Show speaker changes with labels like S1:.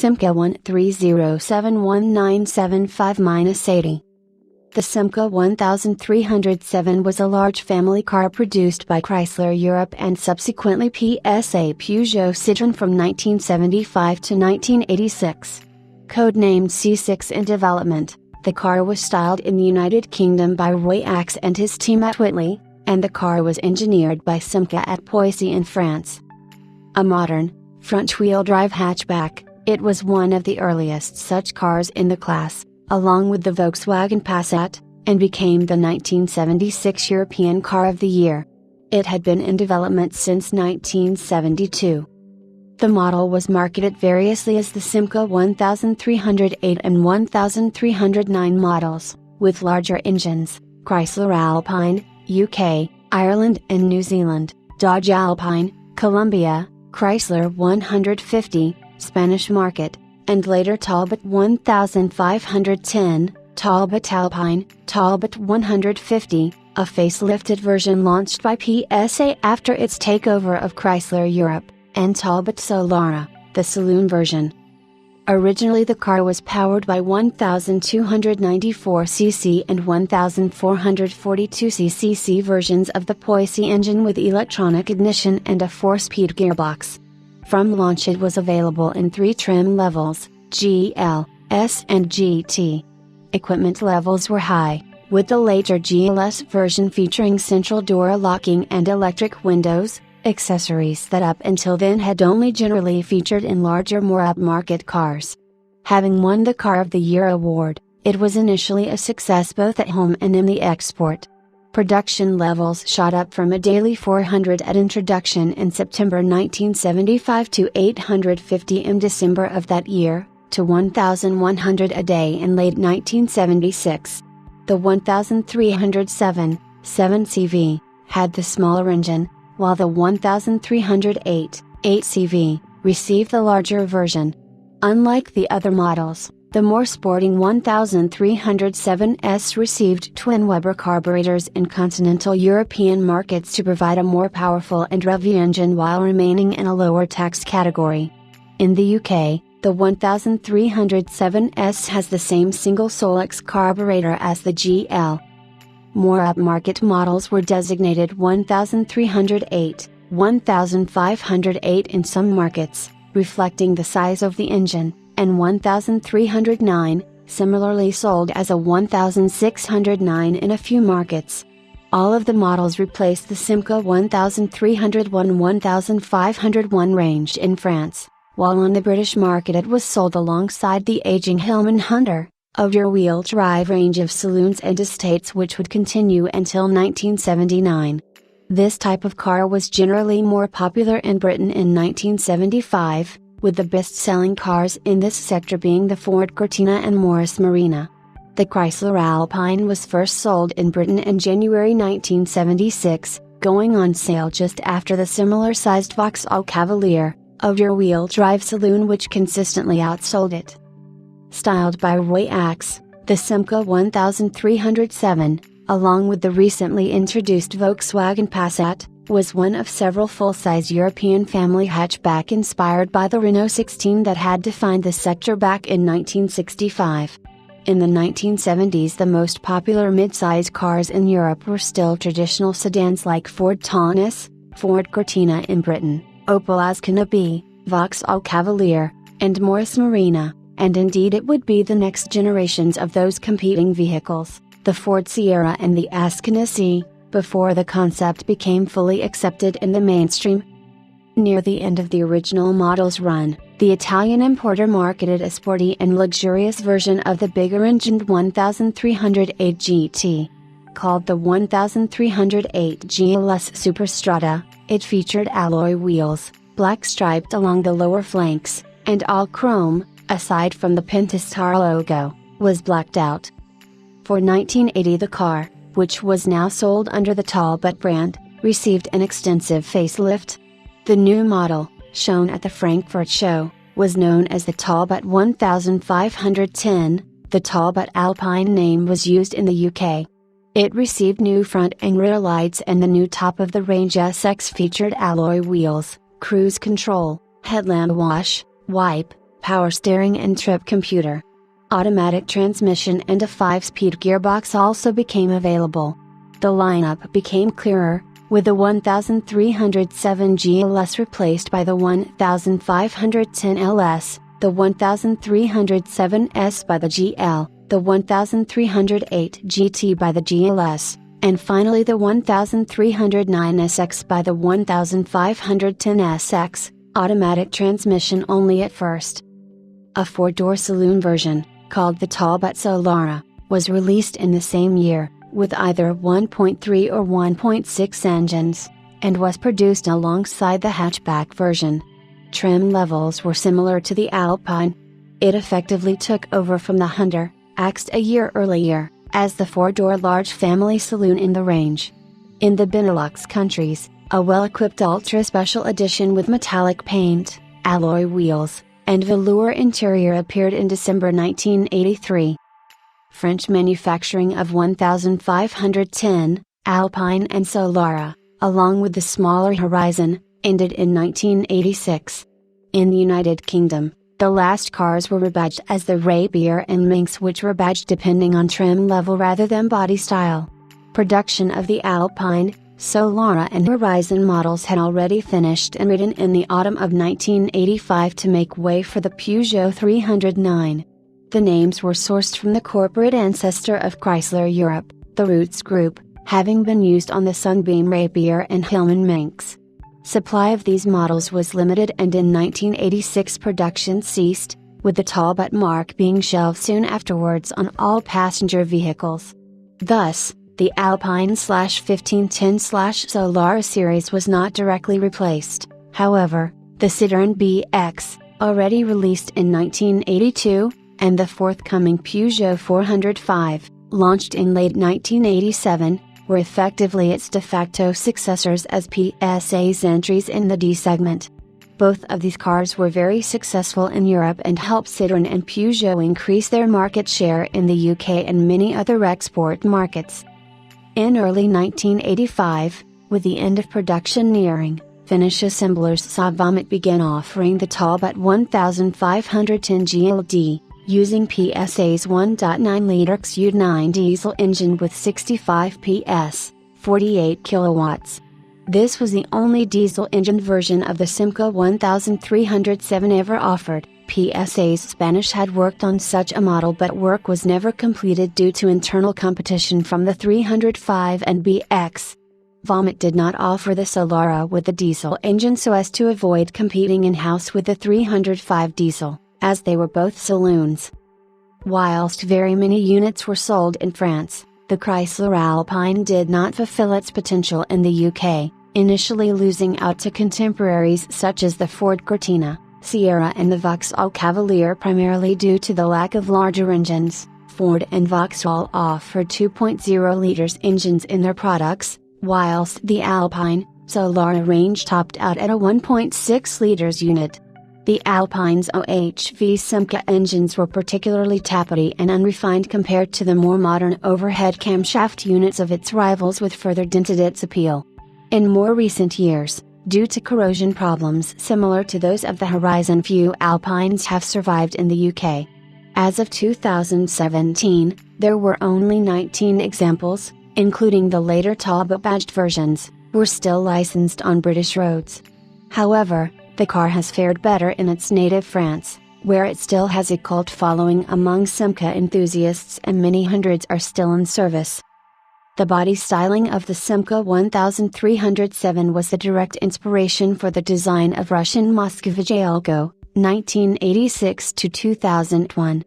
S1: Simca 130719775-80. The Simca 1307 was a large family car produced by Chrysler Europe and subsequently PSA Peugeot Citroën from 1975 to 1986. Codenamed C6 in development, the car was styled in the United Kingdom by Roy Axe and his team at Whitley, and the car was engineered by Simca at Poissy in France. A modern, front-wheel drive hatchback, it was one of the earliest such cars in the class, along with the Volkswagen Passat, and became the 1976 European Car of the Year. It had been in development since 1972. The model was marketed variously as the Simca 1308 and 1309 models, with larger engines, Chrysler Alpine, UK, Ireland and New Zealand, Dodge Alpine, Colombia, Chrysler 150, Spanish market, and later Talbot 1510, Talbot Alpine, Talbot 150, a facelifted version launched by PSA after its takeover of Chrysler Europe, and Talbot Solara, the saloon version. Originally the car was powered by 1294cc and 1442cc versions of the Poissy engine with electronic ignition and a 4-speed gearbox. From launch it was available in 3 trim levels, GL, S and GT. Equipment levels were high, with the later GLS version featuring central door locking and electric windows, accessories that up until then had only generally featured in larger more upmarket cars. Having won the Car of the Year award, it was initially a success both at home and in the export. Production levels shot up from a daily 400 at introduction in September 1975 to 850 in December of that year, to 1,100 a day in late 1976. The 1307, 7CV, had the smaller engine, while the 1308, 8CV, received the larger version. Unlike the other models, the more sporting 1307S received twin Weber carburetors in continental European markets to provide a more powerful and revvy engine while remaining in a lower tax category. In the UK, the 1307S has the same single Solix carburetor as the GL. More upmarket models were designated 1308, 1508 in some markets, reflecting the size of the engine, and 1309, similarly sold as a 1609 in a few markets. All of the models replaced the Simca 1301-1501 range in France, while on the British market it was sold alongside the aging Hillman Hunter, a rear-wheel drive range of saloons and estates which would continue until 1979. This type of car was generally more popular in Britain in 1975, with the best-selling cars in this sector being the Ford Cortina and Morris Marina. The Chrysler Alpine was first sold in Britain in January 1976, going on sale just after the similar-sized Vauxhall Cavalier, a rear-wheel drive saloon which consistently outsold it. Styled by Roy Axe, the Simca 1307, along with the recently introduced Volkswagen Passat, was one of several full-size European family hatchback inspired by the Renault 16 that had defined the sector back in 1965. In the 1970s the most popular mid-size cars in Europe were still traditional sedans like Ford Taunus, Ford Cortina in Britain, Opel Ascona B, Vauxhall Cavalier, and Morris Marina, and indeed it would be the next generations of those competing vehicles, the Ford Sierra and the Ascona C, before the concept became fully accepted in the mainstream. Near the end of the original model's run, the Italian importer marketed a sporty and luxurious version of the bigger-engined 1308 GT. Called the 1308 GLS Superstrada, it featured alloy wheels, black striped along the lower flanks, and all chrome, aside from the Pentastar logo, was blacked out. For 1980 the car, which was now sold under the Talbot brand, received an extensive facelift. The new model, shown at the Frankfurt show, was known as the Talbot 1510, the Talbot Alpine name was used in the UK. It received new front and rear lights and the new top-of-the-range SX featured alloy wheels, cruise control, headlamp wash, wipe, power steering and trip computer. Automatic transmission and a 5-speed gearbox also became available. The lineup became clearer, with the 1307 GLS replaced by the 1510 LS, the 1307S by the GL, the 1308 GT by the GLS, and finally the 1309 SX by the 1510 SX, automatic transmission only at first. A 4-door saloon version, called the Talbot Solara, was released in the same year, with either 1.3 or 1.6 engines, and was produced alongside the hatchback version. Trim levels were similar to the Alpine. It effectively took over from the Hunter, axed a year earlier, as the 4-door large family saloon in the range. In the Benelux countries, a well-equipped Ultra Special Edition with metallic paint, alloy wheels, and velour interior appeared in December 1983. French manufacturing of 1510, Alpine and Solara, along with the smaller Horizon, ended in 1986. In the United Kingdom, the last cars were rebadged as the Rapier and Minx, which were badged depending on trim level rather than body style. Production of the Alpine, Solara and Horizon models had already finished and ridden in the autumn of 1985 to make way for the Peugeot 309. The names were sourced from the corporate ancestor of Chrysler Europe, the Roots Group, having been used on the Sunbeam Rapier and Hillman Minx. Supply of these models was limited, and in 1986 production ceased, with the Talbot mark being shelved soon afterwards on all passenger vehicles. Thus, the Alpine/1510/Solara series was not directly replaced. However, the Citroën BX, already released in 1982, and the forthcoming Peugeot 405, launched in late 1987, were effectively its de facto successors as PSA's entries in the D segment. Both of these cars were very successful in Europe and helped Citroën and Peugeot increase their market share in the UK and many other export markets. In early 1985, with the end of production nearing, Finnish assemblers saw Vomit begin offering the Talbot 1510 GLD, using PSA's 1.9-liter XU9 diesel engine with 65 PS, 48 kilowatts. This was the only diesel engine version of the Simca 1307 ever offered. PSA's Spanish had worked on such a model, but work was never completed due to internal competition from the 305 and BX. Vomit did not offer the Solara with the diesel engine so as to avoid competing in-house with the 305 diesel, as they were both saloons. Whilst very many units were sold in France, the Chrysler Alpine did not fulfill its potential in the UK, initially losing out to contemporaries such as the Ford Cortina, Sierra and the Vauxhall Cavalier, primarily due to the lack of larger engines. Ford and Vauxhall offered 2.0 liters engines in their products, whilst the Alpine, Solara range topped out at a 1.6 liters unit. The Alpine's OHV Simca engines were particularly tappety and unrefined compared to the more modern overhead camshaft units of its rivals, with further dented its appeal. In more recent years, due to corrosion problems similar to those of the Horizon, few Alpines have survived in the UK. As of 2017, there were only 19 examples, including the later Talbot badged versions, were still licensed on British roads. However, the car has fared better in its native France, where it still has a cult following among Simca enthusiasts, and many hundreds are still in service. The body styling of the Simca 1307 was the direct inspiration for the design of Russian Moskvich Elko, 1986 to 2001.